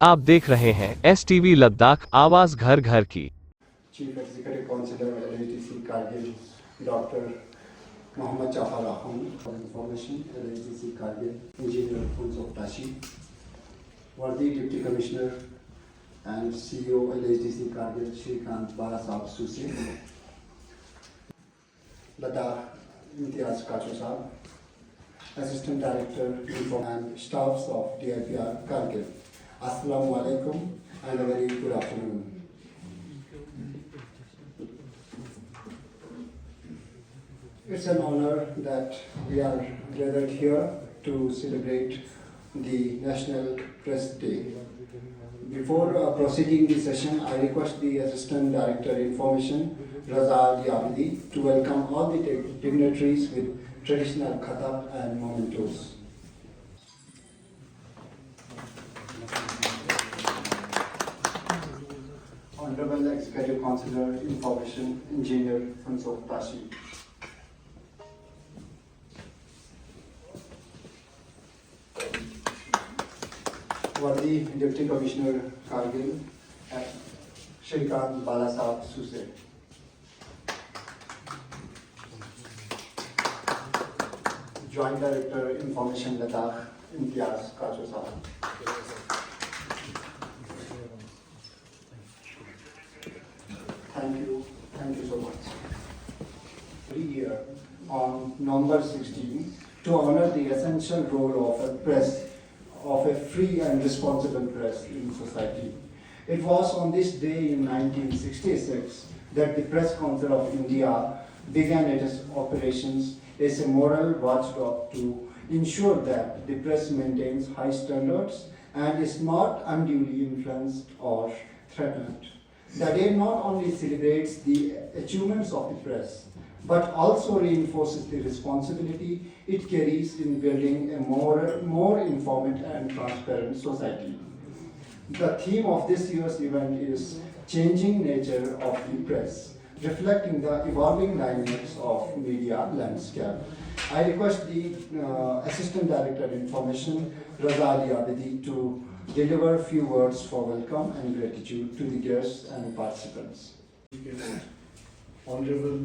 आप देख रहे हैं STV लद्दाख, आवाज घर घर की। Chief executive councillor LHDC Kargil doctor Mohammad Jafar Akhoon for information LHDC Kargil engineer Phunsukh Tashi वर्दी deputy commissioner and CEO LHDC Kargil Shrikant Bala sahab सूसी Ladakh Imtiaz Kacho sahab assistant director and staffs of DIPR Kargil Assalamu alaikum and a very good afternoon. It's an honor that we are gathered here to celebrate the National Press Day. Before proceeding the session, I request the Assistant Director Information, Raza Abidi, to welcome all the dignitaries with traditional khatab and mementos. Honorable Executive Councillor Information Engineer Funsok Tashi. Worthy Deputy Commissioner Kargil Shrikant Bala Sahab Suse. Joint Director Information Ladakh Imtiaz Kacho Sahab. Thank you so much. Every year on November 16 to honor the essential role of a press, of a free and responsible press in society. It was on this day in 1966 that the Press Council of India began its operations as a moral watchdog to ensure that the press maintains high standards and is not unduly influenced or threatened. The day not only celebrates the achievements of the press, but also reinforces the responsibility it carries in building a more informed and transparent society. The theme of this year's event is Changing Nature of the Press, reflecting the evolving dynamics of media landscape. I request the Assistant Director Information, Raza Abidi, to deliver a few words for welcome and gratitude to the guests and participants. Honorable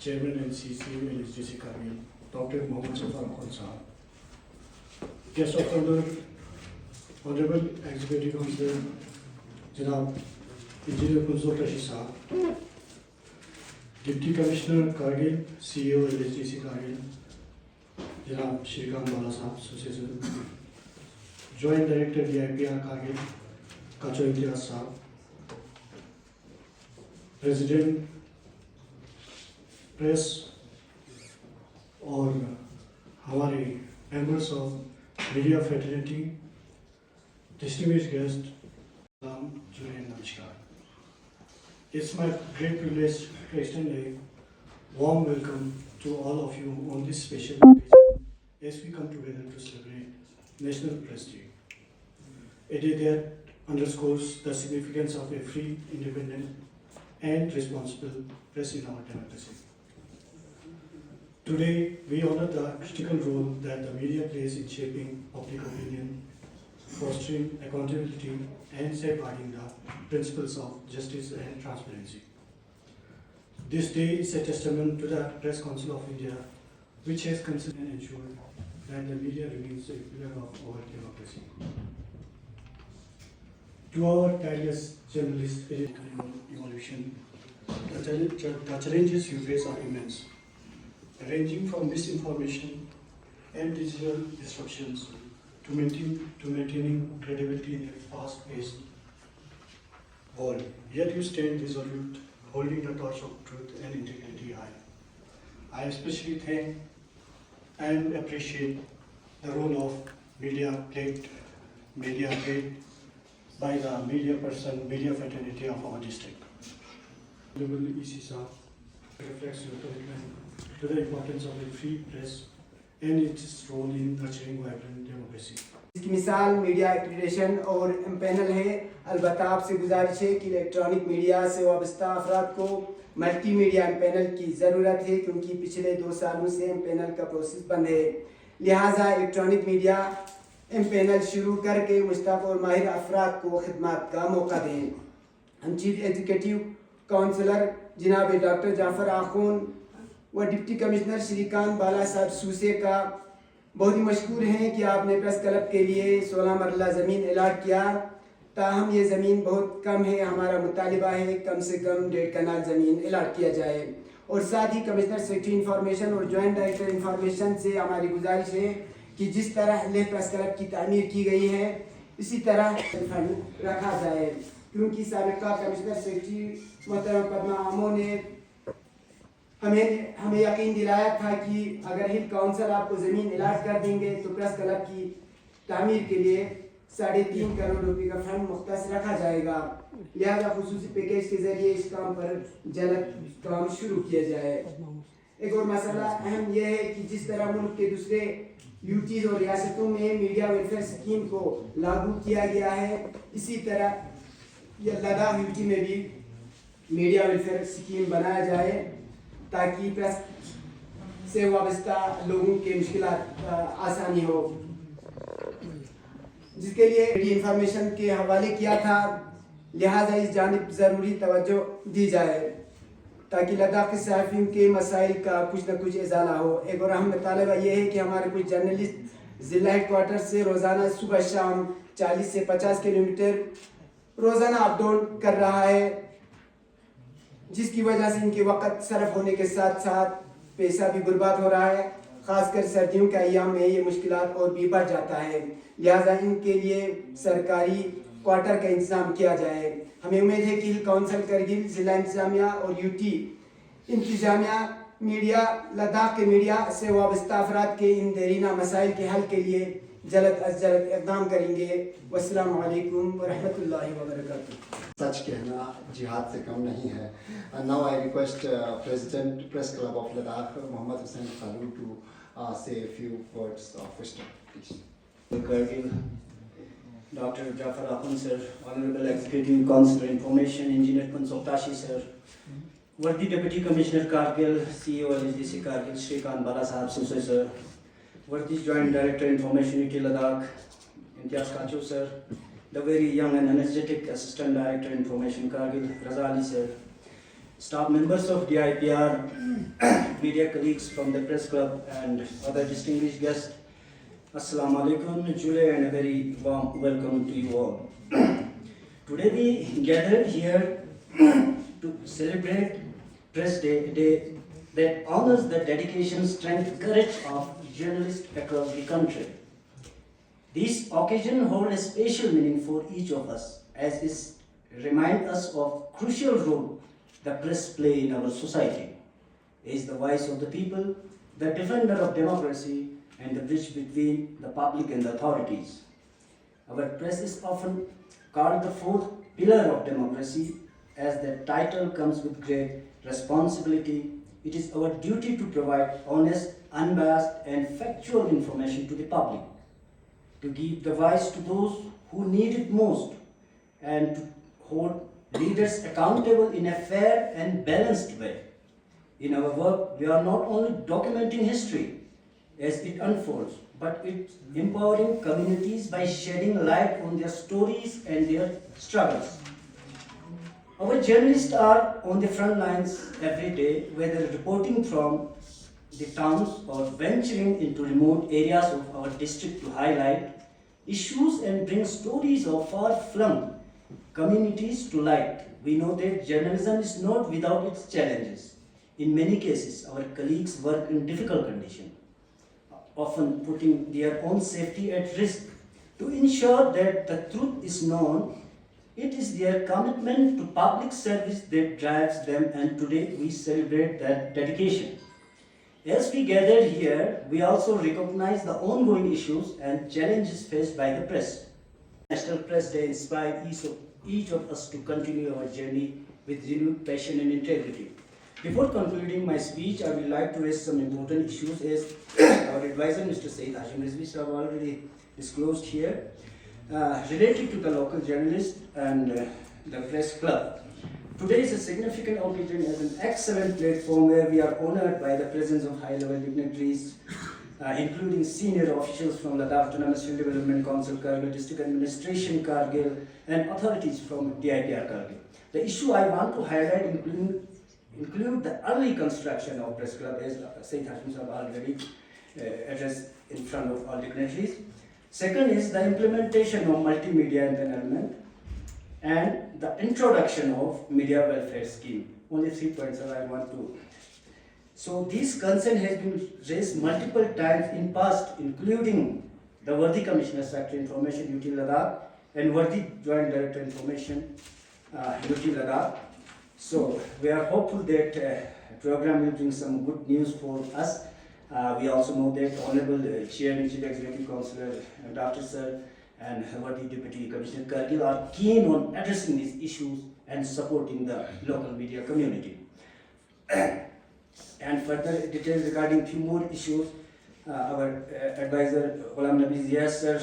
Chairman and CCO LHDC Kargil, Dr. Mohammad Jaffar Akhund Sahab, Guest of Honor, Honorable Executive Councillor Janab Engineer Funsok Tashi Sahab, Deputy Commissioner Kargil, CEO LHDC Kargil, Janab Shrikant Bala Sahab, Successor, Joint Director DIPR Kargil, Kacho Imtiaz Sahab, President press और हमारे members of media फेडरेटी distinguished guest नमस्कार. It's my great privilege to extend a warm welcome to all of you on this special occasion as we come together to celebrate National Press Day, a day that underscores the significance of a free, independent and responsible press in our democracy. Today, we honor the critical role that the media plays in shaping public opinion, fostering accountability, and safeguarding the principles of justice and transparency. This day is a testament to the Press Council of India, which has considered and ensured that the media remains a pillar of our democracy. To our tireless journalists, evolution, the challenges you face are immense, ranging from misinformation and digital disruptions to maintaining credibility in a fast-paced world. Yet you stand resolute, holding the torch of truth and integrity high. I especially thank and appreciate the role of media played by the media fraternity of our district. Honorable EC Sahab reflects your commitment to the importance of a free press and its role in nurturing vibrant democracy. इसकी मिसाल media accreditation और panel है. अलबत्ता आपसे गुजारिश है कि electronic media से वाबस्ता अफराद को मल्टी मीडिया पैनल की ज़रूरत है, क्योंकि पिछले 2 सालों से पैनल का प्रोसेस बंद है. लिहाजा इलेक्ट्रॉनिक मीडिया पैनल शुरू करके मुश्ताक और माहिर अफराद को खिदमत का मौका दें। हम चीफ एग्जीक्यूटिव काउंसलर जनाब डॉक्टर जाफर आखून व डिप्टी कमिश्नर श्रीकांत बाला साहब सूसे का बहुत ही मशहूर हैं कि आपने प्रेस क्लब के लिए 16 मरला ज़मीन अलाट किया। ताहम ये ज़मीन बहुत कम है, हमारा मुतालिबा है कम से कम 1.5 कनाल ज़मीन अलाट किया जाए। और साथ ही कमिश्नर सेक्रेटरी इंफॉर्मेशन और जॉइंट डायरेक्टर इंफॉर्मेशन से हमारी गुजारिश है कि जिस तरह लेह प्रेस क्लब की तामीर की गई है इसी तरह फंड रखा जाए, क्योंकि साबिका कमिश्नर सेक्रेटरी मोहतरम पद्मा आमो ने हमें यकीन दिलाया था कि अगर हिल काउंसिल आपको ज़मीन अलाट कर देंगे तो प्रेस क्लब की तामीर के लिए 3.5 करोड़ रुपए का फंड मुख्तस रखा जाएगा। लिहाजा खुसूसी पैकेज के जरिए इस काम पर जल्द काम शुरू किया जाए। एक और मसला अहम यह है कि जिस तरह मुल्क के दूसरे यूटीज और रियासतों में मीडिया वेलफेयर स्कीम को लागू किया गया है, इसी तरह लद्दाख यूटी में भी मीडिया वेलफेयर स्कीम बनाया जाए ताकि प्रेस से वाबस्ता लोगों के मुश्किलात आसानी हो, जिसके लिए इंफॉर्मेशन के हवाले किया था। लिहाजा इस जानिब ज़रूरी तवज्जो दी जाए ताकि लद्दाख के सहाफ़ियों के मसाइल का कुछ न कुछ इजाला हो। एक और अहम मुतालबा यह है कि हमारे कुछ जर्नलिस्ट ज़िला हेडक्वार्टर से रोज़ाना सुबह शाम 40 से 50 किलोमीटर रोज़ाना अप डाउन कर रहा है, जिसकी वजह से इनके वक़्त सरफ होने के साथ साथ पैसा भी बर्बाद हो रहा है। ख़ासकर सर्दियों के अय्याम में ये मुश्किलात और भी बढ़ जाता है। लिहाजा इनके लिए सरकारी क्वार्टर का इंतज़ाम किया जाए। हमें उम्मीद है कि हिल काउंसिल करगिल, ज़िला इंतज़ामिया और यूटी इंतज़ामिया मीडिया लद्दाख के मीडिया से वाबस्ता अफराद के इन देरीना मसाइल के हल के लिए जल्द अज जल्द इक़दाम करेंगे। वस्सलामु अलैकुम व रहमतुल्लाहि व बरकातुहू। सच कहना जिहाद से कम नहीं है। Now I request president press club of Ladakh Mohammad Hussain Khalu to से a few words of wisdom, please. Kargil, Dr. Jafar Akhund sir, Honorable Executive Councillor Information Engineer Kunsoktashi sir, Worthy Deputy Commissioner Kargil, CEO LGC Kargil Shrikant Bala Sahab Suse sir, Worthy Joint Director Information UT Ladakh Imtiaz Kachu sir, the very young and energetic Assistant Director Information Kargil Raza Ali sir, staff members of DIPR, media colleagues from the press club and other distinguished guests, Assalamu alaikum, Julia, and a very warm welcome to you all. Today we gathered here to celebrate Press Day, a day that honors the dedication, strength, courage of journalists across the country. This occasion holds a special meaning for each of us, as it reminds us of crucial role the press play in our society. It is the voice of the people, the defender of democracy, and the bridge between the public and the authorities. Our press is often called the fourth pillar of democracy, as the title comes with great responsibility. It is our duty to provide honest, unbiased, and factual information to the public, to give the voice to those who need it most, and to hold leaders accountable in a fair and balanced way. In our work, we are not only documenting history as it unfolds, but it's empowering communities by shedding light on their stories and their struggles. Our journalists are on the front lines every day, whether reporting from the towns or venturing into remote areas of our district to highlight issues and bring stories of far-flung communities to light. We know that journalism is not without its challenges. In many cases, our colleagues work in difficult conditions, often putting their own safety at risk. To ensure that the truth is known, it is their commitment to public service that drives them, and today we celebrate that dedication. As we gather here, we also recognize the ongoing issues and challenges faced by the press. National Press Day inspires each of us to continue our journey with renewed passion and integrity. Before concluding my speech, I would like to raise some important issues as our advisor, Mr. Saeed Hashim Rizvi, have already disclosed here, related to the local journalists and the press club. Today is a significant occasion as an excellent platform where we are honored by the presence of high-level dignitaries including senior officials from Ladakh Autonomous Field Development Council, Kargil District Administration, Kargil, and authorities from DIPR Kargil. The issue I want to highlight include the early construction of press club, as Sayyid Hashim Sahab already addressed in front of all dignitaries. Second is the implementation of multimedia empanelment and the introduction of media welfare scheme. Only 3 points I want to. So this concern has been raised multiple times in past, including the Worthy Commissioner Secretary Information UT Ladakh and Worthy Joint Director Information UT Ladakh. So we are hopeful that program will bring some good news for us. We also know that Honorable Chairman, Chief Executive Councillor, Dr. Sir, and Worthy Deputy Commissioner Kargil are keen on addressing these issues and supporting the local media community. And further details regarding few more issues, our advisor Ghulam Nabi Zia sir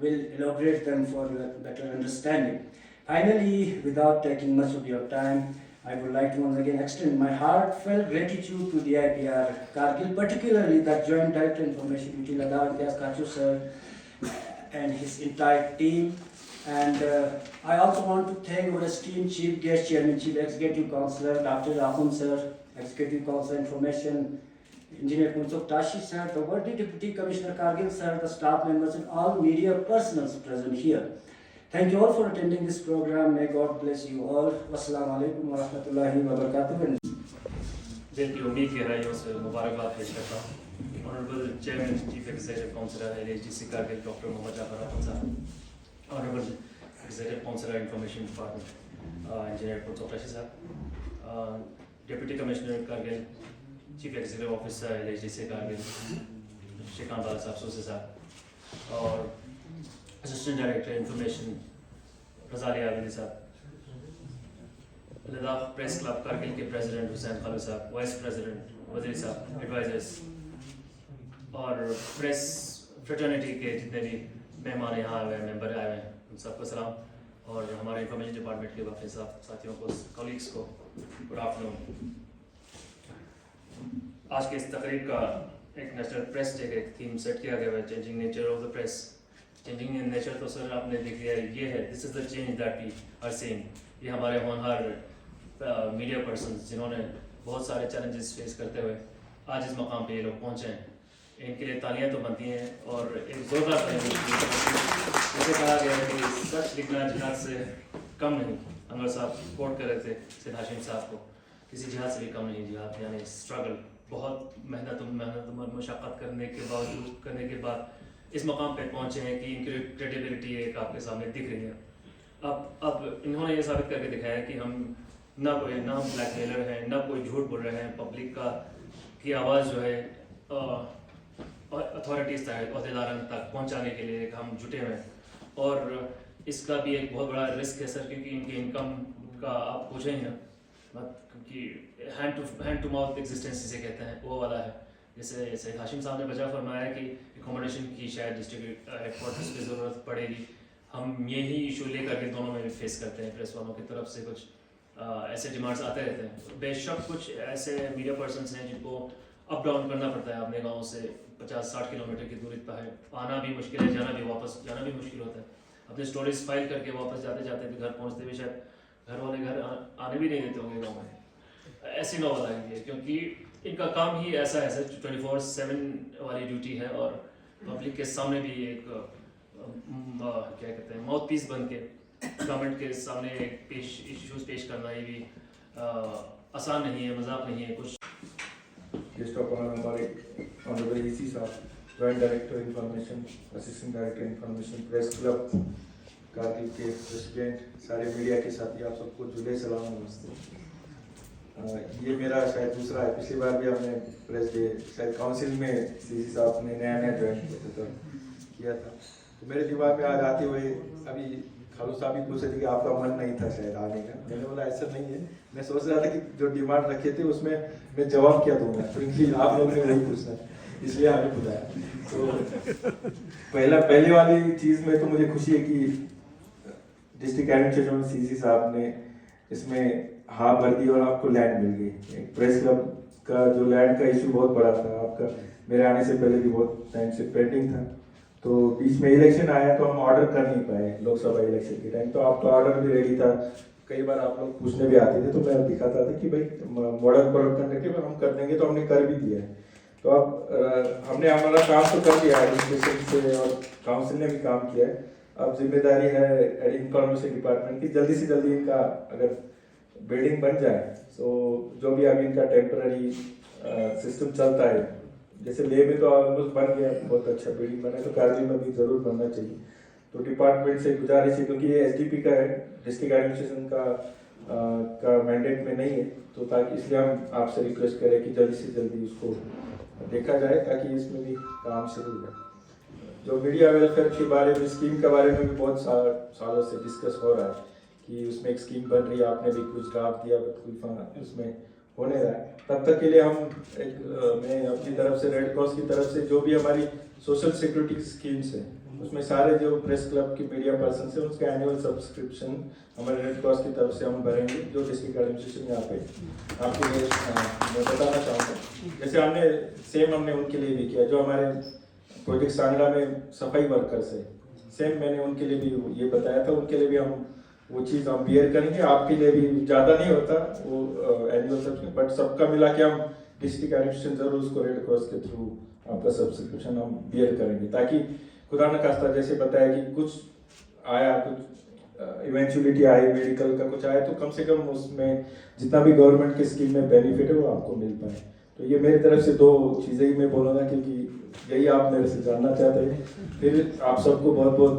will elaborate them for better understanding. Finally, without taking much of your time, I would like to once again extend my heartfelt gratitude to the DIPR Kargil, particularly the Joint Director Information UT Ladakh, Imtiaz Kachur sir, and his entire team. And I also want to thank our esteemed Chief Guest Chairman, Chief Executive Councillor, Dr. Rahul sir, Executive Councillor Information, Engineer Kunsuk Tashi sir, the Worthy Deputy Commissioner Kargil sir, the staff members and all media personnel present here. Thank you all for attending this program. May God bless you all. Wassalamu alaikum wa rahmatullahi wa barakatuh. दिल की उम्मीद गहराइयों से मुबारकबाद पेश करता हूँ honourable chairman chief executive councillor LHDC Kargil doctor Mohammad Jafar Ahmad sahab, honourable executive councillor information department engineer Kunsuk Tashi sahab, deputy commissioner Kargil chief executive officer LHDC Kargil Shrikant Bala sahab सोसे साहब और assistant director information Rajali Abidi sahab, Ladakh press club Kargil के प्रेसिडेंट हुसैन खालू साहब, वाइस प्रेसिडेंट वजीर साहब, एडवाइजर्स और प्रेस फ्रेटर्निटी के जितने भी मेहमान यहाँ आए हुए हैं, मेंबर आए हुए हैं, उन सबको सलाम। और हमारे इंफॉर्मेशन डिपार्टमेंट के बाकी साथियों को, कलीग्स को गुड आफ्टरनून। आज के इस तकरीब का एक नेशनल प्रेस डे का एक थीम सेट किया गया है, changing nature of the press. Changing nature तो सर आपने देख लिया, ये है, this is the change that we are seeing. ये हमारे होनहार मीडिया पर्सन्स जिन्होंने बहुत सारे चैलेंजेस फेस करते हुए आज इस मकाम पे ये लोग पहुँचे हैं, इनके लिए तालियां तो बनती हैं और एक जोरदार तालियां। जैसे कहा गया है कि सच लिखना जिहाद से कम नहीं, अनवर साहब कोट कर रहे थे सैयद हाशिम साहब को, किसी जिहाद से भी कम नहीं जिहाद, यानी स्ट्रगल, बहुत मेहनत मशक्क़त करने के बाद इस मकाम पे पहुँचे हैं कि इनकी क्रेडिबिलिटी एक आपके सामने दिख रही है। अब इन्होंने ये साबित करके दिखाया है कि हम ना ब्लैकमेलर हैं, ना कोई झूठ बोल रहे हैं, पब्लिक की आवाज़ जो है अथॉरिटीज़ तक, अहदेदारों तक पहुंचाने के लिए हम जुटे हुए हैं। और इसका भी एक बहुत बड़ा रिस्क है सर, क्योंकि इनकी इनकम का आप पूछें ही ना, क्योंकि हैंड टू माउथ एग्जिस्टेंस जिसे कहते हैं वो वाला है। जैसे सैयद हाशिम साहब ने वजह फरमाया कि एकोमोडेशन की शायद डिस्ट्रिक्ट हेडक्वार्टर्स की ज़रूरत पड़ेगी, हम यही इशू लेकर के दोनों में फेस करते हैं। प्रेस वालों की तरफ से कुछ ऐसे डिमांड्स आते रहते हैं। बेशक कुछ ऐसे मीडिया पर्सन्स हैं जिनको अप डाउन करना पड़ता है, अपने गांव से 50-60 किलोमीटर की दूरी पर है, आना भी मुश्किल है, वापस जाना भी मुश्किल होता है। अपने स्टोरीज फाइल करके वापस जाते जाते भी घर पहुंचते भी शायद घर वाले घर आने भी नहीं देते होंगे गाँव में। ऐसी नौबत आई है क्योंकि इनका काम ही ऐसा है सर, 24/7 वाली ड्यूटी है और पब्लिक के सामने भी एक क्या कहते हैं माउथ पीस बन के गवर्नमेंट के सामने इश्यूज पेश करना ये भी आसान नहीं है, मजाक नहीं है कुछ। गेस्ट ऑफ ऑनर हमारे ऑनरेबल EC साहब, joint director information, assistant director information, press club Kargil के प्रेसिडेंट, सारे मीडिया के साथी, आप सबको जुले सलाम, नमस्ते। ये मेरा शायद दूसरा है, पिछली बार भी हमने प्रेस डे शायद काउंसिल में CC साहब ने नया ज्वाइन किया था, तो मेरे दिमाग में आज आते हुए अभी खालू साहब भी पूछ रहे थे कि आपका मन नहीं था शायद आने का। मैंने बोला ऐसा नहीं है, मैं सोच रहा था कि जो डिमांड रखे थे उसमें मैं जवाब क्या दूंगा, तो इनकी आप लोगों ने वही पूछना, इसलिए हमें बुलाया। तो पहले वाली चीज़ में तो मुझे खुशी है कि डिस्ट्रिक्ट एडमिनिस्ट्रेशन CC साहब ने इसमें हाँ भर दी और आपको लैंड मिल गई। प्रेस क्लब का जो लैंड का इशू बहुत बड़ा था, आपका मेरे आने से पहले भी बहुत टाइम से पेंडिंग था। तो बीच में इलेक्शन आया तो हम ऑर्डर कर नहीं पाए लोकसभा इलेक्शन के टाइम, तो आपका ऑर्डर भी रेडी था। कई बार आप लोग पूछने भी आते थे तो मैं दिखाता था कि भाई मॉडल प्रोडक्ट करके हम कर देंगे, तो हमने कर भी दिया है। तो अब हमने हमारा काम तो कर दिया एडमिनिस्ट्रेशन से और काउंसिल ने भी काम किया है। अब जिम्मेदारी है इंफॉर्मेशन डिपार्टमेंट की, जल्दी से जल्दी इनका अगर बिल्डिंग बन जाए तो जो भी अभी इनका टेम्पररी सिस्टम चलता है, जैसे लेह में तो ऑलमोस्ट बन गया, बहुत अच्छा बिल्डिंग बना है, तो कारगिल में भी जरूर बनना चाहिए। तो डिपार्टमेंट से गुजारिश है, क्योंकि ये एसडीपी का है, डिस्ट्रिक्ट एडमिनिस्ट्रेशन का मैंडेट में नहीं है, तो ताकि इसलिए हम आपसे रिक्वेस्ट करें कि जल्दी से जल्दी उसको देखा जाए ताकि इसमें भी काम शुरू हो जाए। जो मीडिया वेलफेयर के बारे में, स्कीम के बारे में भी बहुत सालों से डिस्कस हो रहा है कि उसमें एक स्कीम बन रही है, आपने भी कुछ ड्राफ्ट दिया, कोई उसमें होने रहा है। तब तक के लिए हम मैं अपनी तरफ से, रेड क्रॉस की तरफ से, जो भी हमारी सोशल सिक्योरिटी स्कीम्स है उसमें सारे जो प्रेस क्लब की मीडिया पर्सन है उसका एनुअल सब्सक्रिप्शन हमारे रेड क्रॉस की तरफ से हम भरेंगे, जो डिस्ट्रिक्ट एडमिनिस्ट्रेशन यहाँ पे आपके लिए मैं बताना चाहूँगा। जैसे हमने उनके लिए भी किया, जो हमारे प्रोजेक्ट सांगला में सफाई वर्कर्स है, सेम मैंने उनके लिए भी ये बताया था, उनके लिए भी हम वो चीज़ हम बियर करेंगे। आपके लिए भी ज़्यादा नहीं होता वो एनुअल सब्सक्रिप्शन, बट सबका मिला के हम डिस्ट्रिक्ट एडमिनिस्ट्रेशन जरूर उसको रेड क्रॉस के थ्रू आपका सब्सक्रिप्शन हम बियर करेंगे, ताकि खुदा न खास्ता जैसे बताया कि कुछ आया, कुछ इवेंचुअलिटी आई, मेडिकल का कुछ आया, तो कम से कम उसमें जितना भी गवर्नमेंट की स्कीम में बेनिफिट है वो आपको मिल पाए। तो ये मेरी तरफ से दो चीज़ें ही मैं बोलूँगा, क्योंकि यही आप मेरे से जानना चाहते हैं। फिर आप सबको बहुत बहुत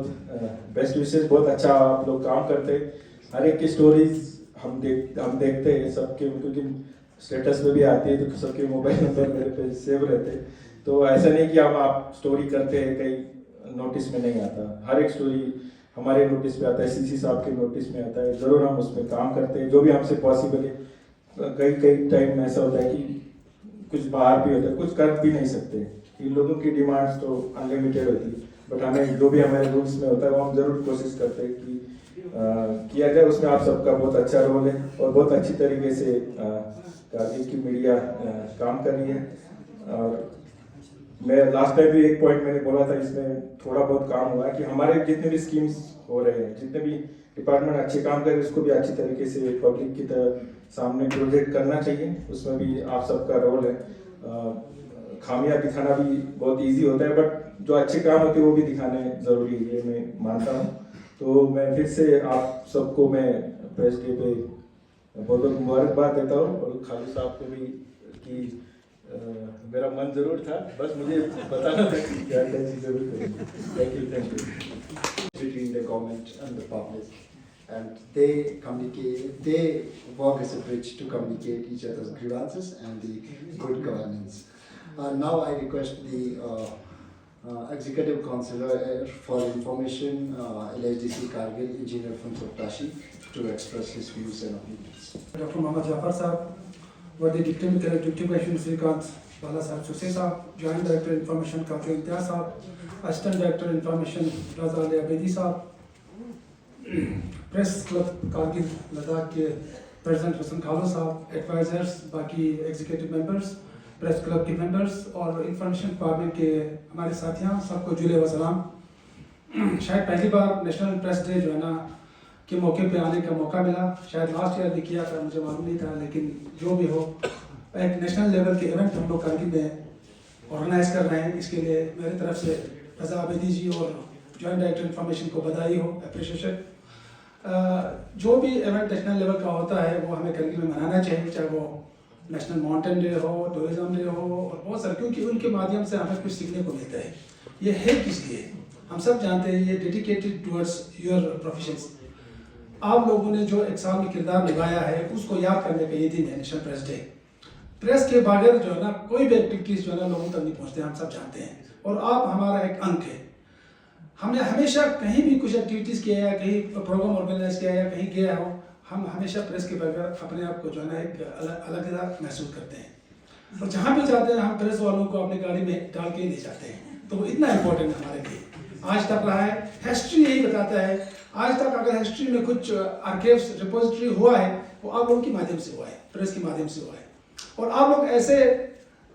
बेस्ट विशेष, बहुत अच्छा आप लोग काम करते हैं। हर एक की स्टोरीज हम देखते हैं सबके, क्योंकि स्टेटस में भी आती है तो सबके मोबाइल नंबर मेरे पे सेव रहते हैं। तो ऐसा नहीं कि हम आप स्टोरी करते हैं कहीं नोटिस में नहीं आता, हर एक स्टोरी हमारे नोटिस पे आता है, सीसी साहब के नोटिस में आता है, ज़रूर हम उसमें काम करते हैं जो भी हमसे पॉसिबल है। कई टाइम ऐसा होता है कि कुछ बाहर भी होता है, कुछ कर भी नहीं सकते, इन लोगों की डिमांड्स तो अनलिमिटेड होती है, बट हमें जो भी हमारे रूल्स में होता है वो हम ज़रूर कोशिश करते हैं कि किया जाए। उसमें आप सबका बहुत अच्छा रोल है और बहुत अच्छी तरीके से कारगिल की मीडिया काम कर रही है। और मैं लास्ट टाइम भी एक पॉइंट मैंने बोला था, इसमें थोड़ा बहुत काम हुआ है कि हमारे जितने भी स्कीम्स हो रहे हैं, जितने भी डिपार्टमेंट अच्छे काम कर रहे हैं, उसको भी अच्छी तरीके से पब्लिक की तरह सामने प्रोजेक्ट करना चाहिए। उसमें भी आप सबका रोल है। खामियां दिखाना भी बहुत इजी होता है, बट जो अच्छे काम होते हैं वो भी दिखाने जरूरी है, ये मैं मानता हूँ। तो मैं फिर से आप सबको मैं प्रेस डे पे बहुत बहुत मुबारकबाद देता हूँ, और खालिद साहब को भी कि मेरा मन जरूर था, बस मुझे बताना था कि क्या क्या चीज़ जरूर करेंगे। Thank you. Between the government and the public, and they communicate, they work as a bridge to communicate each other's grievances and the good governance. Now I request the Executive Councillor for Information, LHDC Kargil, Engineer Funsuk Tashi, to express his views and opinions. Dr. Mohammad Jafar Saab, Wadi Deputy Commissioner Srikant Bala Saab Suse Saab, Joint Director Information Kafir Imtiaz Saab, Assistant Director Information Raza Ali Abedi Saab, Press Club Kargil Ladakh के President Hasan Khalo Saab, Advisors, बाकी Executive Members, press club के members और information department के हमारे साथियों, सबको जुले व सलाम। शायद पहली बार नेशनल प्रेस डे जो है ना के मौके पे आने का मौका मिला, शायद लास्ट ईयर भी किया था, मुझे मालूम नहीं था, लेकिन जो भी हो एक नेशनल लेवल के इवेंट हम लोग कारगिल में ऑर्गेनाइज कर रहे हैं। इसके लिए मेरी तरफ से रजा आबेदी जी और जॉइंट डायरेक्टर इंफॉर्मेशन को बधाई हो, अप्रिशिएशन। जो भी इवेंट नेशनल लेवल का होता है वो हमें कारगिल में मनाना चाहिए, चाहे वो नेशनल माउंटेन डे हो, टूरिज्म डे हो, और बहुत सारे, क्योंकि उनके माध्यम से हमें कुछ सीखने को मिलता है। ये है किस लिए हम सब जानते हैं, ये डेडिकेटेड टुवर्ड्स योर प्रोफेशंस। आप लोगों ने जो एक साल में किरदार निभाया है उसको याद करने का ये दिन है नेशनल प्रेस डे। प्रेस के बगैर जो है ना कोई भी एक्टिविटीज़ जो है ना लोगों तक नहीं पहुँचते, हम सब जानते हैं, और आप हमारा एक अंक है। हमने हमेशा कहीं भी कुछ एक्टिविटीज़ किया है, कहीं प्रोग्राम ऑर्गेनाइज किया है, कहीं गया हो, हम हमेशा प्रेस के बगैर अपने आप को जो है ना एक अलग महसूस करते हैं, और जहाँ भी जाते हैं हम प्रेस वालों को अपनी गाड़ी में डाल के ले जाते हैं। तो इतना इम्पोर्टेंट हमारे लिए आज तक रहा है। हिस्ट्री यही बताता है, आज तक अगर हिस्ट्री में कुछ आर्काइव्स रिपोजिटरी हुआ है वो आप लोगों के माध्यम से हुआ है, प्रेस के माध्यम से हुआ है। और आप लोग ऐसे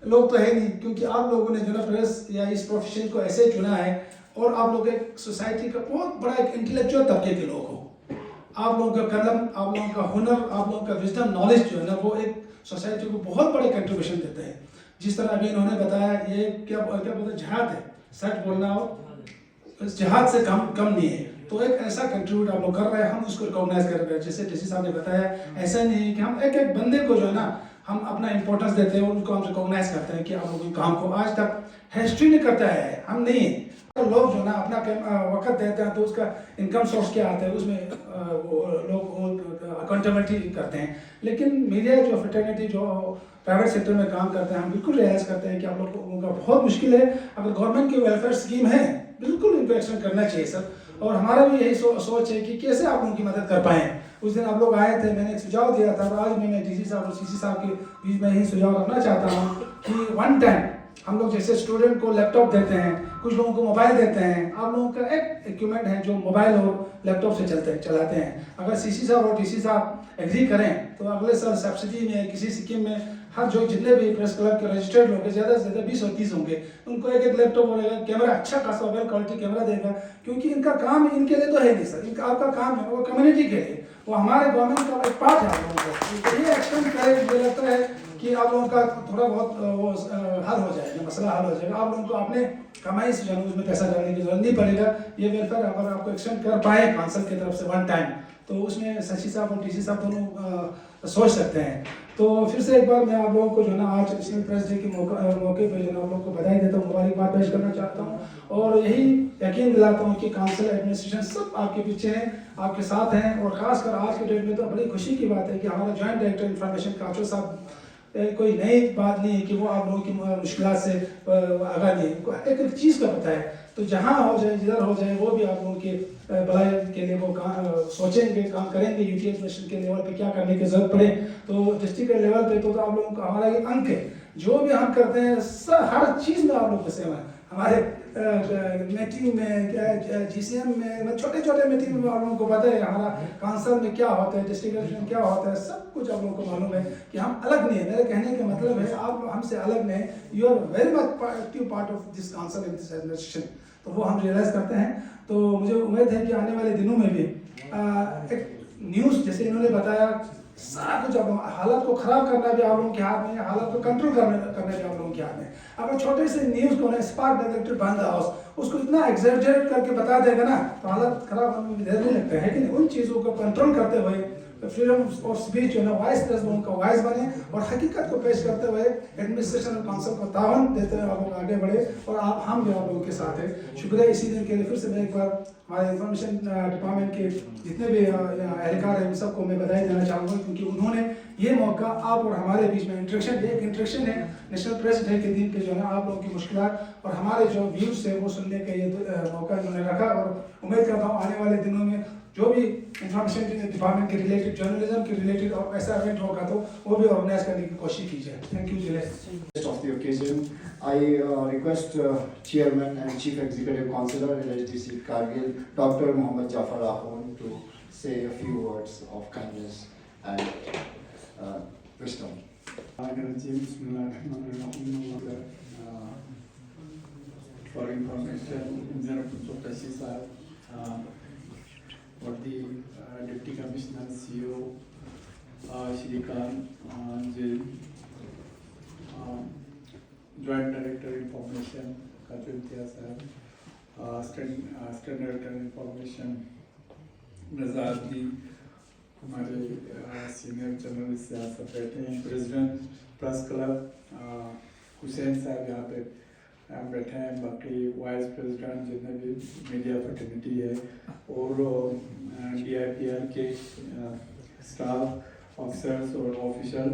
लोग तो है नहीं, क्योंकि आप लोगों ने जो ना प्रेस या इस प्रोफेशन को ऐसे चुना है, और आप लोग एक सोसाइटी का बहुत बड़ा एक इंटेलेक्चुअल तबके के लोग हो। आप लोगों का कलम, आप लोगों का हुनर, आप लोगों का विजडम, नॉलेज जो है ना, वो एक सोसाइटी को बहुत बड़े कंट्रीब्यूशन देते हैं। जिस तरह अभी इन्होंने बताया, ये क्या बोलते हैं, जहाद है, सच बोलना हो इस जहाद से कम नहीं है। तो एक ऐसा कंट्रीब्यूट आप लोग कर रहे हैं, हम उसको रिकॉग्नाइज कर रहे हैं। जैसे डीसी साहब ने बताया, ऐसा नहीं है कि हम एक एक बंदे को जो है ना हम अपना इंपॉर्टेंस देते हैं, उनको हम रिकॉग्नाइज करते हैं कि आप लोगों के काम को आज तक हिस्ट्री नहीं करता है, हम नहीं है। तो लोग जो ना अपना वक्त देते हैं, तो उसका इनकम सोर्स क्या आता है, उसमें वो लोग अकाउंटेबिलिटी करते हैं। लेकिन मीडिया जो फ्रेटर्निटी जो प्राइवेट सेक्टर में काम करते हैं, हम बिल्कुल रियलाइज करते हैं कि आप लोगों का बहुत मुश्किल है। अगर गवर्नमेंट की वेलफेयर स्कीम है, बिल्कुल इनको एक्सटेंड करना चाहिए सर। और हमारा भी यही सोच है कि कैसे आप लोगों की मदद कर पाएँ। उस दिन आप लोग आए थे, मैंने एक सुझाव दिया था, और आज मैं डीसी साहब और सीसी साहब के बीच में यही सुझाव रखना चाहता हूँ कि वन टाइम हम लोग जैसे स्टूडेंट को लैपटॉप देते हैं, कुछ लोगों को मोबाइल देते हैं, आप लोगों का एक इक्विपमेंट है जो मोबाइल और लैपटॉप से चलाते हैं। अगर सीसी साहब और डीसी साहब एग्री करें तो अगले साल सब्सिडी में किसी स्कीम में हर जो जितने भी प्रेस क्लब के रजिस्टर्ड लोग ज़्यादा से ज़्यादा 20 और 30 होंगे, उनको एक एक लैपटॉप और एक कैमरा, अच्छा खासा वेल क्वालिटी कैमरा देगा। क्योंकि इनका काम इनके लिए तो है नहीं सर, इनका आपका काम है वो कम्युनिटी के लिए, वो हमारे गवर्नमेंट का एक पार्ट है आप लोगों को। तो ये एक्सटेंड करें, मुझे लगता है कि आप लोगों का थोड़ा बहुत वो हल हो जाएगा, मसला हल हो जाएगा। आप लोगों को अपने कमाई से जो है उसमें पैसा डालने की जरूरत नहीं पड़ेगा। ये वेलफेयर अगर आपको एक्सटेंड कर पाए काउंसिल की तरफ से वन टाइम, तो उसमें सची साहब और डीसी साहब दोनों सोच सकते हैं। तो फिर से एक बार मैं आप लोगों को जो ना आज नेशनल प्रेस डे के मौके पे जो ना आप लोगों को बधाई देता हूँ, मुबारकबाद पेश करना चाहता हूँ, और यही यकीन दिलाता हूँ कि काउंसिल एडमिनिस्ट्रेशन सब आपके पीछे हैं, आपके साथ हैं। और ख़ासकर आज के डेट में तो बड़ी खुशी की बात है कि हमारा जॉइंट डायरेक्टर इंफॉर्मेशन काचो साहब, कोई नई बात नहीं है कि वो आप लोगों की मुश्किलात से आगा नहीं है, एक एक चीज़ का पता है। तो जहाँ हो जाए, जिधर हो जाए, वो भी आप लोगों के भलाई के लिए वो सोचेंगे, काम करेंगे। यूटीएस मिशन के लेवल पे क्या करने की जरूरत पड़े, तो डिस्ट्रिक्ट लेवल पे तो आप लोगों का हमारा ये अंक है, जो भी हम करते हैं हर चीज़ में आप लोग को सेवा है। हमारे मीटिंग में, जीसीएम में, छोटे छोटे मीटिंग में आप लोगों को पता है हमारा काउंसिल में क्या होता है, डिस्ट्रिक्ट में क्या होता है, सब कुछ आप लोगों को मालूम है कि हम अलग नहीं है। मेरे कहने का मतलब है आप हमसे अलग नहीं, you are very much active part of this council in this administration. तो वो हम रियलाइज करते हैं। तो मुझे उम्मीद है कि आने वाले दिनों में भी एक न्यूज़ जैसे इन्होंने बताया, सारा कुछ अब हालत को खराब करना भी आप लोगों के हाथ में है, हालत को कंट्रोल करना भी आप लोगों के हाथ में। अगर छोटे से न्यूज़ को स्पार्क डायरेक्टर बंद हाउस उसको इतना एग्जैजरेट करके बता देगा ना, तो हालत खराब होने में देर नहीं लगता है कि नहीं। उन चीज़ों को कंट्रोल करते हुए फ्रीडम ऑफ स्पीच जो है ना, वॉइस प्रेस लोगों का वॉइस बने, और हकीकत को पेश करते हुए एडमिनिस्ट्रेशन और काउंसिल को तावन देते हुए आप लोग आगे बढ़े, और हम भी आप लोगों के साथ हैं। शुक्रिया इसी दिन के लिए फिर से मैं एक बार हमारे इंफॉर्मेशन डिपार्टमेंट के जितने भी एहलकार हैं उन सबको मैं बधाई देना चाहूँगा, क्योंकि उन्होंने ये मौका आप और हमारे बीच में इंटरेक्शन है नेशनल प्रेस डे के दिन पे जो है ना आप लोगों की मुश्किलात और हमारे जो व्यूज़ है वो सुनने का ये मौका इन्होंने रखा। और उम्मीद करता हूँ आने वाले दिनों में जो भी इंफॉर्मेशन डिपार्टमेंट के रिलेटेड, जर्नलिज्म के रिलेटेड और ऐसा इवेंट होगा तो वो भी ऑर्गेनाइज करने की कोशिश की जाए। थैंक यू जिले। Of the occasion, I request Chairman and Chief Executive Councillor LHDC Kargil, Dr. Mohammad Jafar Ahon, to say a few words of kindness and wisdom. For information, Engineer for the Deputy Commissioner, CEO, Shrikant Jain, Joint Director Information, Kachu Imtiaz Sahab, Assistant Director Information, Nazardi, हमारे senior journalist यहाँ सब बैठे हैं, president press club Hussain साहब यहाँ पे बैठे हैं, बाकी वाइस प्रेसिडेंट जितने भी मीडिया फैटर्निटी है, और DIPR के स्टाफ ऑफिसर्स और ऑफिशियल,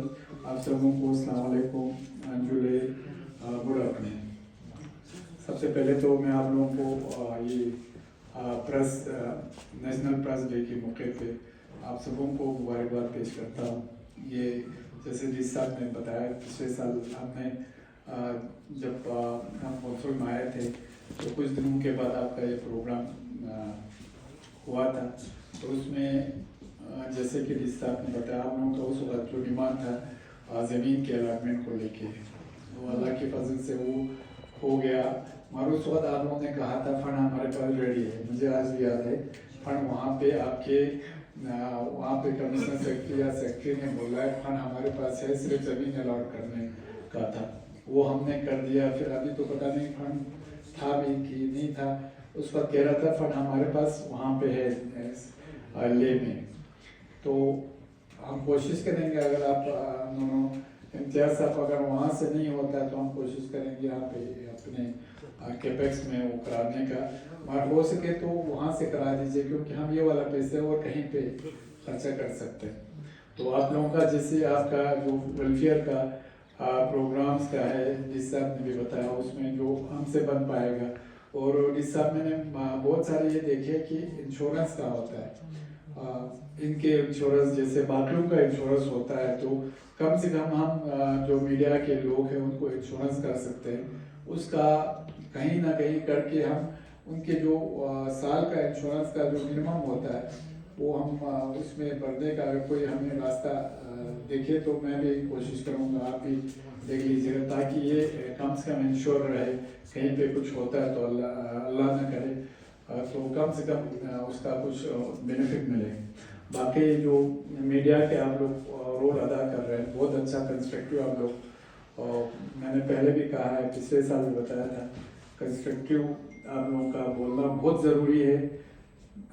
आप सबों को अस्सलाम वालेकुम, जुले गुड आफ्टरनून। सबसे पहले तो मैं आप लोगों को ये प्रेस नेशनल प्रेस डे के मौके पे आप सबों को मुबारकबाद पेश करता हूँ। ये जैसे जिस साहब ने बताया, पिछले साल हमने जब हम कौंसिल में आए थे तो कुछ दिनों के बाद आपका ये प्रोग्राम हुआ था। तो उसमें जैसे कि जिस साहब ने बताया, आप लोगों का उस वक्त जो डिमांड था ज़मीन के अलॉटमेंट को लेके, तो अल्लाह की फजल से वो हो गया। और उस वक्त आप लोगों ने कहा था फंड हमारे पास रेडी है, मुझे आज भी याद है। फंड वहाँ पे आपके वहाँ पे कमिश्नर सेक्रेटरी या सेक्रेटरी ने बोला है फंड हमारे पास है, सिर्फ ज़मीन अलॉट करने का था, वो हमने कर दिया। फिर अभी तो पता नहीं फंड था भी कि नहीं था, उस वक्त कह रहा था फंड हमारे पास वहाँ पे है ले में। तो हम कोशिश करेंगे अगर आप इम्तियाज साहब अगर वहाँ से नहीं होता है तो हम कोशिश करेंगे यहाँ पे अपने कैपेक्स में वो कराने का, और हो सके तो वहाँ से करा दीजिए, क्योंकि हम ये वाला पैसे और कहीं पे खर्चा कर सकते हैं। तो आप लोगों का जैसे आपका जो वेलफेयर का प्रोग्राम्स का है, जिस साहब ने भी बताया उसमें जो हमसे बन पाएगा, और जिस साहब मैंने बहुत सारे ये देखे कि इंश्योरेंस का होता है, इनके इंश्योरेंस जैसे बाथरूम का इंश्योरेंस होता है, तो कम से कम हम जो मीडिया के लोग हैं उनको इंश्योरेंस कर सकते हैं। उसका कहीं ना कहीं करके हम उनके जो साल का इंश्योरेंस का जो मिनिमम होता है वो हम उसमें भरने का अगर कोई हमें रास्ता देखे तो मैं भी कोशिश करूँगा, आप भी देख लीजिएगा, ताकि ये कम से कम इंश्योर रहे, कहीं पे कुछ होता है तो अल्लाह ना करे, तो कम से कम उसका कुछ बेनिफिट मिले। बाकी जो मीडिया के आप लोग रोल अदा कर रहे हैं, बहुत अच्छा कंस्ट्रक्टिव आप लोग, और मैंने पहले भी कहा है, पिछले साल भी बताया था, कंस्ट्रक्टिव आप लोगों का बोलना बहुत ज़रूरी है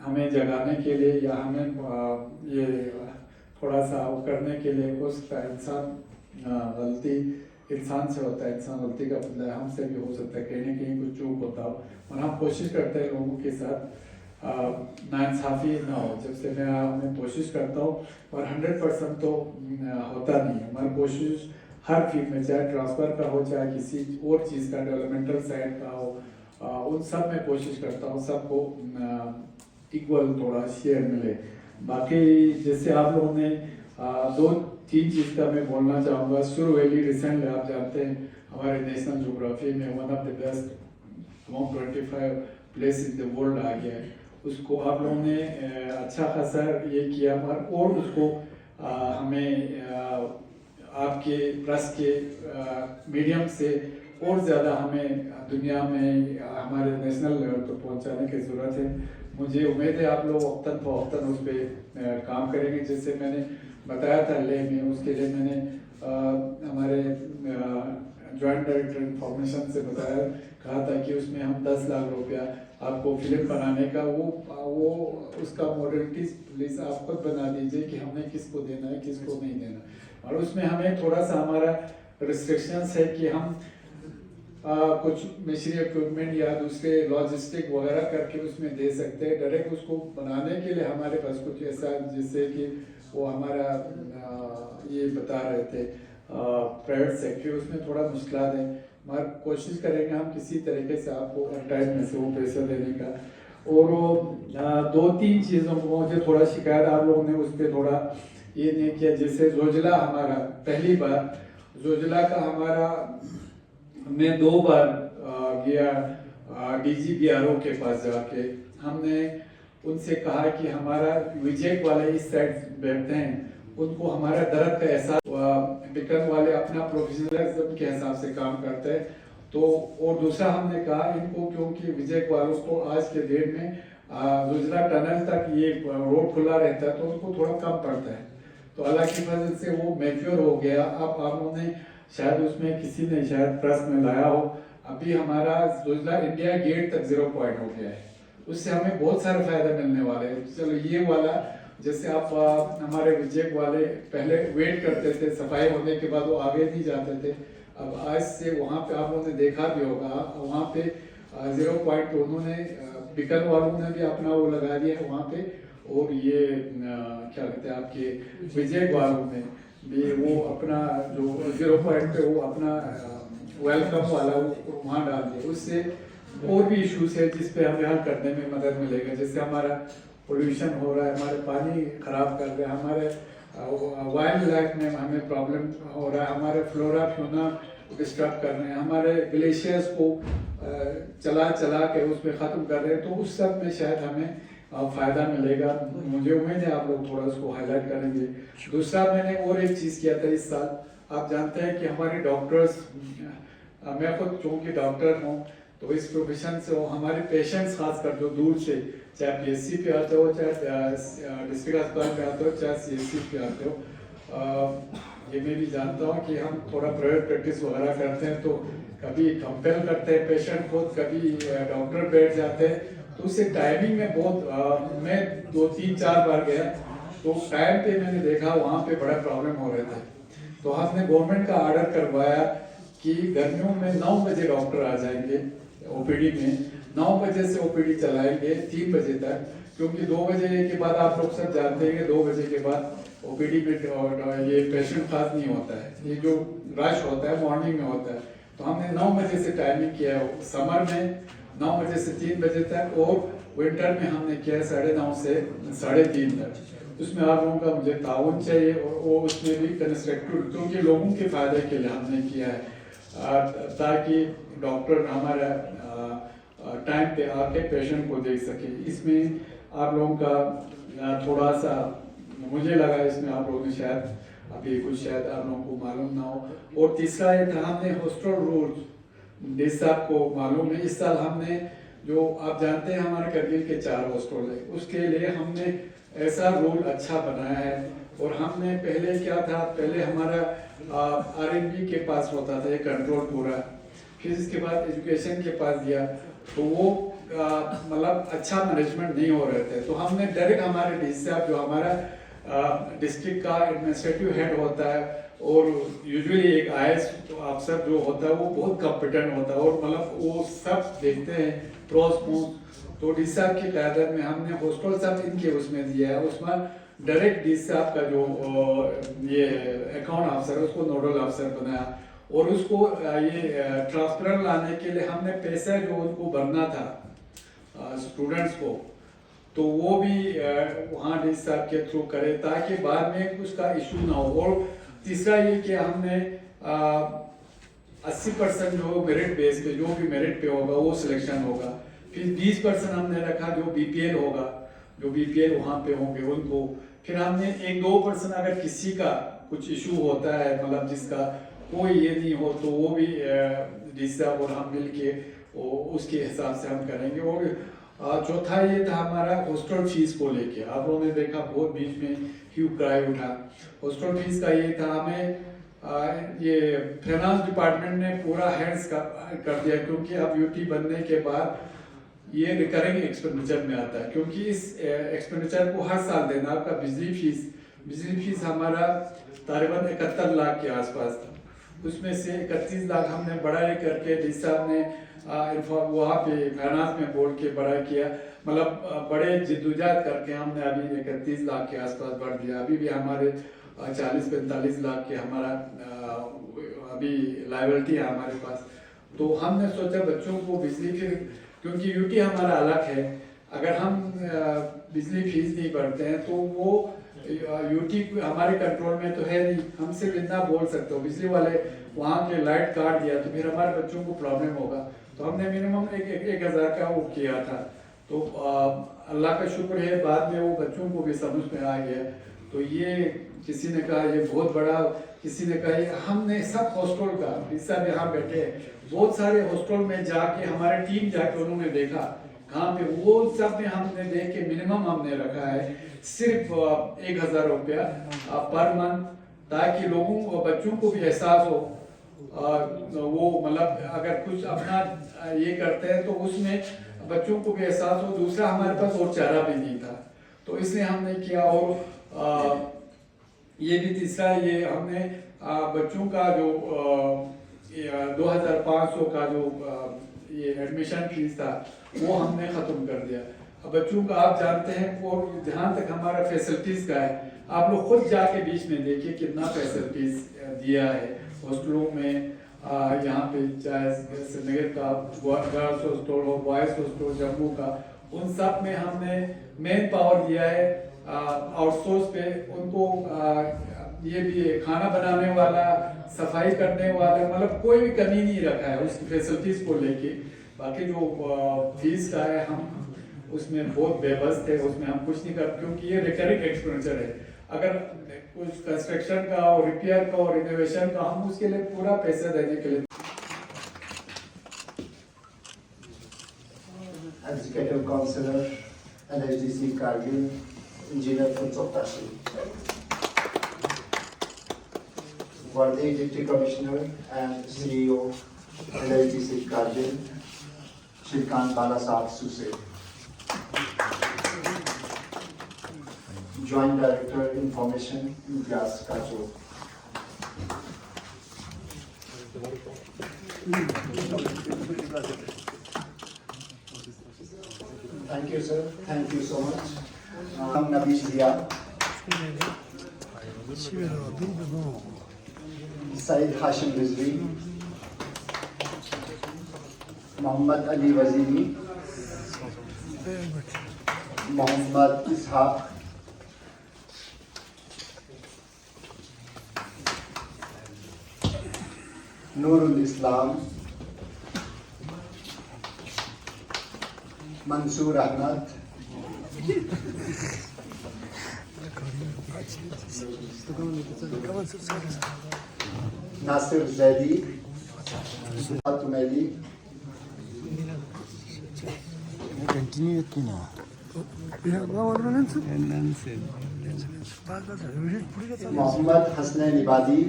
हमें जगाने के लिए, या हमें ये थोड़ा सा करने के लिए। हो सकता है इंसान गलती इंसान से होता है, इंसान गलती का बदला है, हमसे भी हो सकता है कहीं ना कहीं कुछ चूक होता हो, और हम कोशिश करते हैं लोगों के साथ नाइंसाफ़ी ना हो। जब से मैं कोशिश करता हूँ, और 100% तो होता नहीं है, हमारी कोशिश हर फील्ड में, चाहे ट्रांसफ़र का हो, चाहे किसी और चीज़ का डेवलपमेंटल साइड का हो, उन सब में कोशिश करता हूँ सबको इक्वल थोड़ा शेयर मिले। बाकी जैसे आप लोगों ने 2-3 चीज़ का मैं बोलना चाहूँगा। सुर वैली रिसेंटली आप जानते हैं हमारे नेशनल ज्योग्राफी में one of the best 25 place in the world आ गया है। उसको आप लोगों ने अच्छा खासा ये किया, और उसको हमें आपके प्रेस के मीडियम से और ज़्यादा हमें दुनिया में हमारे नेशनल लेवल पर पहुंचाने की ज़रूरत है। मुझे उम्मीद है आप लोग वक्तन फ़वक्तन उस पर काम करेंगे। जैसे मैंने बताया था ले में, उसके लिए मैंने हमारे जॉइंट डायरेक्टर इंफॉर्मेशन से कहा था कि उसमें हम 10 लाख रुपया आपको फिल्म बनाने का वो उसका मॉडलिटीज प्लीज़ आप खुद बना दीजिए कि हमने किसको देना है किसको नहीं देना, और उसमें हमें थोड़ा सा हमारा रिस्ट्रिक्शंस है कि हम कुछ मशीनरी इक्विपमेंट या दूसरे लॉजिस्टिक वगैरह करके उसमें दे सकते हैं। डायरेक्ट उसको बनाने के लिए हमारे पास कुछ ऐसा, जैसे कि वो हमारा ये बता रहे थे प्राइवेट सेक्टर, उसमें थोड़ा मुश्किल है, मगर कोशिश करेंगे हम किसी तरीके से आपको टाइम में से वो पैसा देने का। और 2-3 चीज़ों को मुझे थोड़ा शिकायत आप लोगों ने उस पर थोड़ा ये नहीं किया। जैसे जोजिला हमारा पहली बार जोजिला का हमारा हमने 2 बार गया DGBRO के पास जाके, हमने उनसे कहा कि हमारा विजय वाले इस साइड बैठते हैं, उनको हमारा दर्द का एहसास, बिकन वाले अपना प्रोफेशनलिज्म के हिसाब से काम करते हैं। तो और दूसरा हमने कहा इनको, क्योंकि विजय वालों को आज के डेट में गुजरा टनल तक ये रोड खुला रहता है तो उनको थोड़ा कम पड़ता है, तो अल्लाह की वजह से वो मैच्योर हो गया। अब आप लोगों ने शायद उसमें किसी ने शायद प्रेस में लाया हो, अभी हमारा जोजिला इंडिया गेट तक 0 पॉइंट हो गया है, उससे हमें बहुत सारा फायदा मिलने वाला है। चलो ये वाला, जैसे आप हमारे विजय वाले पहले वेट करते थे, सफाई होने के बाद वो आगे नहीं जाते थे, अब आज से वहाँ पे आप लोगों ने देखा भी होगा, वहाँ पे 0 पॉइंट उन्होंने बिकन वालों ने भी अपना वो लगा दिया है वहाँ पे, और ये क्या कहते हैं आपके विजय वालों ने भी वो अपना जो 0 पॉइंट पे वो अपना वेलकम वाला वो वहाँ डाल दिया। उससे और भी इश्यूज है जिस पे हमें हल करने में मदद मिलेगा। जैसे हमारा पोल्यूशन हो रहा है, हमारे पानी खराब कर रहे हैं, हमारे वाइल्ड लाइफ में हमें प्रॉब्लम हो रहा है, हमारे फ्लोरा फ्यूना डिस्टर्ब कर रहे हैं, हमारे ग्लेशियर्स को चला के उसमें ख़त्म कर रहे हैं, तो उस सब में शायद हमें फ़ायदा मिलेगा। मुझे उम्मीद है आप लोग थोड़ा उसको हाईलाइट करेंगे। दूसरा मैंने और एक चीज़ किया था इस साल, आप जानते हैं कि हमारे डॉक्टर्स, मैं खुद चूँकि डॉक्टर हूँ तो इस प्रोफेशन से वो हमारे पेशेंट्स खासकर जो दूर से, चाहे PSC पे आते हो, चाहे डिस्ट्रिक्ट अस्पताल पे आते हो, चाहे CSC पे आते हो, ये मैं भी जानता हूँ कि हम थोड़ा प्राइवेट प्रैक्टिस वगैरह करते हैं तो कभी कंपेल करते हैं पेशेंट को, कभी डॉक्टर बैठ जाते हैं, तो उससे टाइमिंग में बहुत मैं 2-3-4 बार गया तो टाइम पे मैंने देखा वहाँ पे बड़ा प्रॉब्लम हो रहे थे। तो हमने गवर्नमेंट का ऑर्डर करवाया कि गर्मियों में 9 बजे डॉक्टर आ जाएंगे OPD में, 9 बजे से OPD चलाएंगे 3 बजे तक, क्योंकि 2 बजे के बाद आप लोग सब जानते हैं कि 2 बजे के बाद OPD में ये पेशेंट खास नहीं होता है, ये जो रश होता है मॉर्निंग में होता है। तो हमने 9 बजे से टाइमिंग किया है, समर में 9 बजे से 3 बजे तक, और विंटर में हमने किया है 9:30 से 3:30 तक। उसमें आप लोगों का मुझे ताउन चाहिए, और वो उसमें भी कंस्ट्रक्टिव, क्योंकि लोगों के फायदे के लिए हमने किया है, ताकि डॉक्टर हमारा टाइम पे आके पेशेंट को देख सके। इसमें आप लोगों का थोड़ा सा मुझे लगा, इसमें आप लोगों ने शायद अभी कुछ शायद आप लोगों को मालूम ना हो। और तीसरा ये था, हमने हॉस्टल रूल्स, देश साहब को मालूम है, इस साल हमने जो आप जानते हैं हमारे करगिल के 4 हॉस्टल है, उसके लिए हमने ऐसा रूल अच्छा बनाया है। और हमने पहले क्या था, पहले हमारा RNB के पास होता था ये कंट्रोल पूरा, फिर इसके बाद एजुकेशन के पास दिया, तो वो मतलब अच्छा मैनेजमेंट नहीं हो रहे थे। तो हमने डायरेक्ट हमारे DC साहब जो हमारा डिस्ट्रिक्ट का एडमिनिस्ट्रेटिव हेड होता है, और यूजुअली एक IAS अफसर जो होता है वो बहुत कॉम्पिटेंट होता है, और मतलब वो सब देखते हैं प्रोस कॉन्स। तो DC साहब की क़यादत में हमने हॉस्टल सब इनके उसमें दिया है, उसमें डायरेक्ट DC साहब का जो ये अकाउंट अफसर है उसको नोडल अफसर बनाया, और उसको ये ट्रांसपेरेंट लाने के लिए हमने पैसा जो उनको भरना था स्टूडेंट्स को, तो वो भी वहाँ DC साहब के थ्रू करे, ताकि बाद में उसका इशू ना हो। और तीसरा ये कि हमने 80% जो मेरिट बेस पे, जो भी मेरिट पे होगा वो सिलेक्शन होगा, फिर 20% हमने रखा जो BPL होगा, जो BPL वहाँ पे होंगे उनको, फिर हमने 1-2% अगर किसी का कुछ इशू होता है, मतलब जिसका कोई ये नहीं हो, तो वो भी DC साहब और हम मिल के उसके हिसाब से हम करेंगे। और चौथा ये था हमारा हॉस्टल फीस को लेके, आप लोगों ने देखा बहुत बीच में ह्यू क्राई उठा। हॉस्टल फीस का ये था, हमें ये फाइनेंस डिपार्टमेंट ने पूरा हैंड्स कर दिया, क्योंकि अब UT बनने के बाद ये रिकरिंग एक्सपेंडिचर में आता है, क्योंकि इस एक्सपेंडिचर को हर साल देना। आपका बिजली फीस हमारा तकरीबन 71 लाख के आसपास था, उसमें से 31 लाख हमने बढ़ाई करके DC साहब ने वहाँ पे फाइनेंस में बोल के बड़ा किया, मतलब बड़े जिद्दोजहद करके हमने अभी 31 लाख के आसपास बढ़ दिया। अभी भी हमारे 40-45 लाख के हमारा अभी लायबिलिटी है हमारे पास। तो हमने सोचा बच्चों को बिजली, फिर क्योंकि UT हमारा अलग है, अगर हम बिजली फीस नहीं भरते हैं तो वो UT हमारे कंट्रोल में तो है नहीं, हम सिर्फ इतना बोल सकते हो बिजली वाले वहाँ के लाइट काट दिया तो फिर हमारे बच्चों को प्रॉब्लम होगा। तो हमने मिनिमम 1,000 का वो किया था। तो अल्लाह का शुक्र है बाद में वो बच्चों को भी समझ में आ गया। तो ये किसी ने कहा ये बहुत बड़ा, किसी ने कहा ये, हमने सब हॉस्टल का हिस्सा में यहाँ बैठे बहुत सारे हॉस्टल में जाके हमारे टीम जाके उन्होंने देखा कहाँ पे, वो सब में हमने देख के मिनिमम हमने रखा है सिर्फ 1,000 रुपया पर मंथ, ताकि लोगों को बच्चों को भी एहसास हो। वो मतलब अगर कुछ अपना ये करते हैं तो उसमें बच्चों को भी एहसास हो। दूसरा हमारे पास और चारा भी नहीं था तो इसलिए हमने किया। और ये भी तीसरा ये हमने बच्चों का जो 2,500 का जो ये एडमिशन फीस था वो हमने ख़त्म कर दिया। अब बच्चों का आप जानते हैं, और जहाँ तक हमारा फैसिलिटीज़ का है, आप लोग खुद जाके बीच में देखिए कितना फैसिलिटीज़ दिया है हॉस्टलों में। यहाँ पे चाहे श्रीनगर का गर्ल्स हॉस्टल हो, बॉयज़ हॉस्टल जम्मू का, उन सब में हमने मेन पावर दिया है आउटसोर्स पे उनको। ये भी खाना बनाने वाला, सफाई करने वाला, मतलब कोई भी कमी नहीं रखा है उसकी फैसिलिटीज़ को लेके। बाकी जो फीस का है हम उसमें बहुत बेबस थे, उसमें हम कुछ नहीं कर, क्योंकि ये रिकरिंग एक्सपेंडिचर है। अगर कुछ कंस्ट्रक्शन का और रिपेयर का और रिनोवेशन का, हम उसके लिए पूरा पैसा देने के लिए Executive Councillor, NHDC Kargil, Engineer Funsok Tashi. Worthy Deputy Commissioner and CEO, NHDC Kargil, Shrikant Balasab Suse. Joint Director Information, Imtiaz Kacho. Thank you, sir. Thank you so much. Nabish Zia. Said Hashim Rizvi. Mohammad Ali Waziri. Mohammad Ishaq. Nurul Islam. Mansoor Ahmad. Nasir Zaidi. Fatumeli. Mohammad Hasnain Ibadi.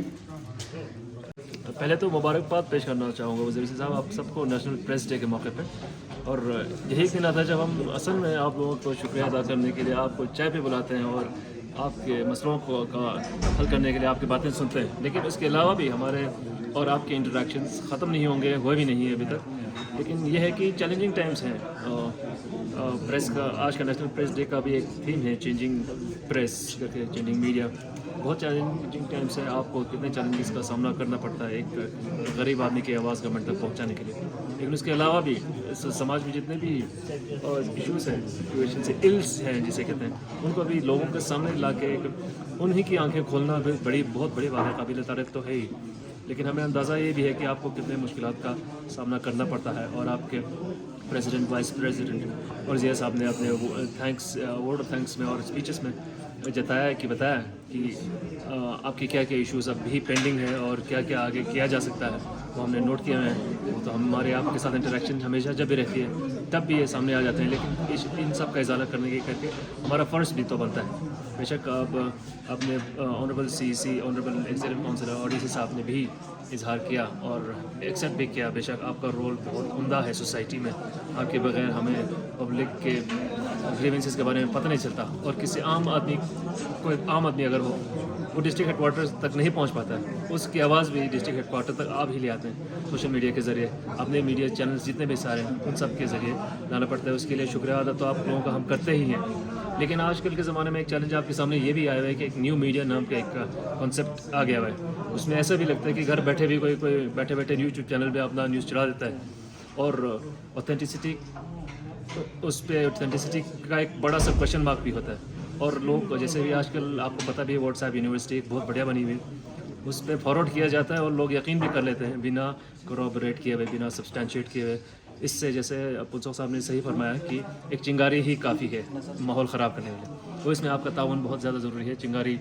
पहले तो मुबारकबाद पेश करना चाहूँगा वज़ीर साहब आप सबको नेशनल प्रेस डे के मौके पे। और यही दिन आता है जब हम असल में आप लोगों को शुक्रिया अदा करने के लिए आपको चाय पे बुलाते हैं और आपके मसलों को का हल करने के लिए आपकी बातें सुनते हैं। लेकिन उसके अलावा भी हमारे और आपके इंटरेक्शंस ख़त्म नहीं होंगे, हुए भी नहीं है अभी तक। लेकिन यह है कि चैलेंजिंग टाइम्स हैं। प्रेस का आज का नेशनल प्रेस डे का भी एक थीम है चेंजिंग प्रेस करके, चेंजिंग मीडिया। बहुत चैलेंजिंग टाइम्स है, आपको कितने चैलेंजेस का सामना करना पड़ता है एक गरीब आदमी की आवाज़ गवर्नमेंट तक पहुंचाने के लिए। लेकिन उसके अलावा भी समाज में जितने भी इश्यूज़ हैं, सिचुएशन से इल्स हैं जिसे कहते हैं, उनको भी लोगों के सामने ला के उन्हीं की आंखें खोलना भी बहुत बड़ी बात है, काबिल तारीफ तो है ही। लेकिन हमें अंदाज़ा ये भी है कि आपको कितने मुश्किलात का सामना करना पड़ता है। और आपके प्रेसिडेंट, वाइस प्रेसिडेंट और जिया साहब ने अपने वर्ड ऑफ थैंक्स में और स्पीचेस में बताया कि आपके क्या क्या इश्यूज़ अब भी पेंडिंग है और क्या क्या आगे किया जा सकता है, वो हमने नोट किए हैं। तो हमारे आपके साथ इंटरेक्शन हमेशा जब भी रहती है तब भी ये सामने आ जाते हैं। लेकिन इन सब का इजाला करने के करके हमारा फ़र्ज़ भी तो बनता है। बेशक अब अपने honourable CEC, honourable executive councillor और DC साहब ने भी इजहार किया और एक्सेप्ट भी किया। बेशक आपका रोल बहुत उम्दा है सोसाइटी में, आपके बगैर हमें पब्लिक के ग्रीवेंसेस के बारे में पता नहीं चलता। और किसी कोई आम आदमी अगर वो डिस्ट्रिक्ट हेडक्वार्टर्स तक नहीं पहुंच पाता है, उसकी आवाज़ भी डिस्ट्रिक्ट हेडक्वार्टर तक आप ही ले आते हैं सोशल मीडिया के ज़रिए। अपने मीडिया चैनल्स जितने भी सारे हैं उन सब के ज़रिए लाना पड़ता है। उसके लिए शुक्रिया अदा तो आप लोगों का हम करते ही हैं। लेकिन आजकल के ज़माने में एक चैलेंज आपके सामने ये भी आया हुआ है कि एक न्यू मीडिया नाम का एक कॉन्सेप्ट आ गया हुआ है। उसमें ऐसा भी लगता है कि घर बैठे भी कोई बैठे बैठे यूट्यूब चैनल पे अपना न्यूज़ चला देता है और ऑथेंटिसिटी का एक बड़ा सा क्वेश्चन मार्क भी होता है। और लोग जैसे भी आजकल आपको पता भी है व्हाट्सएप यूनिवर्सिटी एक बहुत बढ़िया बनी हुई, उस पर फॉरवर्ड किया जाता है और लोग यकीन भी कर लेते हैं बिना corroborate किए हुए, बिना सब्सटैंशिएट किए हुए। इससे जैसे पुंसोक साहब ने सही फरमाया कि एक चिंगारी ही काफ़ी है माहौल ख़राब करने के लिए। तो इसमें आपका ताउन बहुत ज़्यादा ज़रूरी है, चिंगारी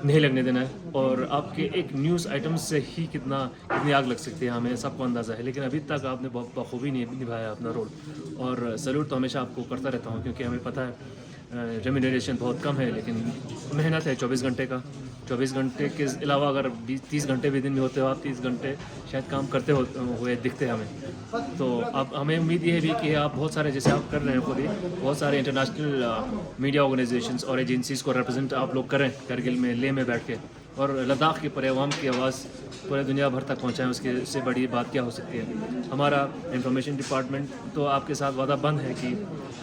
नहीं लगने देना है। और आपके एक न्यूज़ आइटम से ही कितनी आग लग सकती है हमें सबको अंदाज़ा है। लेकिन अभी तक आपने बहुत बखूबी निभाया अपना रोल और सैल्यूट तो हमेशा आपको करता रहता हूँ, क्योंकि हमें पता है रेम्यूनरेशन बहुत कम है लेकिन मेहनत है 24 घंटे का। 24 घंटे के अलावा अगर 30 घंटे भी दिन में होते हो आप, 30 घंटे शायद काम करते हुए दिखते हैं हमें। तो अब हमें उम्मीद ये भी कि आप बहुत सारे, जैसे आप कर रहे हैं खुद ही, बहुत सारे इंटरनेशनल मीडिया ऑर्गेनाइजेशंस और एजेंसीज़ को रिप्रेजेंट आप लोग करें करगिल में, लेह में बैठ के, और लद्दाख के पूरे अवाम की आवाज़ पूरे दुनिया भर तक पहुँचाएँ। उससे बड़ी बात क्या हो सकती है। हमारा इंफॉर्मेशन डिपार्टमेंट तो आपके साथ वादा बंद है कि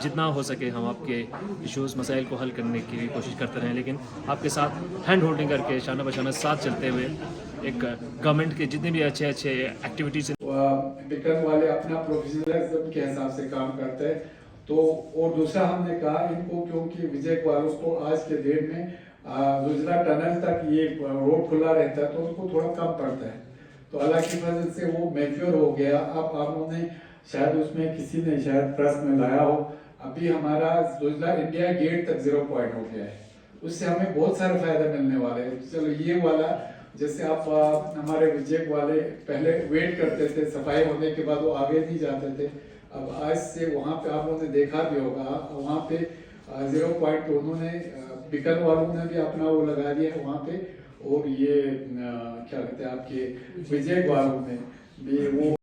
जितना हो सके हम आपके इश्यूज़ मसाइल को हल करने की कोशिश करते रहें, लेकिन आपके साथ हैंड होल्डिंग करके शाना बशाना साथ चलते हुए एक गवर्नमेंट के जितने भी अच्छे एक्टिविटीज़ विक्रम वाले अपना प्रोफेशनलिज्म के हिसाब से काम करते हैं। तो और दूसरा हमने कहा इनको, क्योंकि विजय वालों को आज के डेट में गुजरा टनल तक ये रोड खुला रहता है तो उनको थोड़ा कम पड़ता है। तो अल्लाह की वजह से वो मैच्योर हो गया। अब आपने शायद उसमें किसी ने शायद प्रेस में लाया हो, अभी हमारा जोजिला इंडिया गेट तक 0 पॉइंट हो गया है। उससे हमें बहुत सारा फायदा मिलने वाला है। चलो ये वाला जैसे आप हमारे विजय वाले पहले वेट करते थे, सफाई होने के बाद वो आगे नहीं जाते थे, अब आज से वहाँ पे आप लोगों ने देखा भी होगा, वहाँ पे 0 पॉइंट उन्होंने बिकन वालों ने भी अपना वो लगा दिया है वहाँ पे, और ये क्या कहते हैं आपके विजय वालों ने भी वो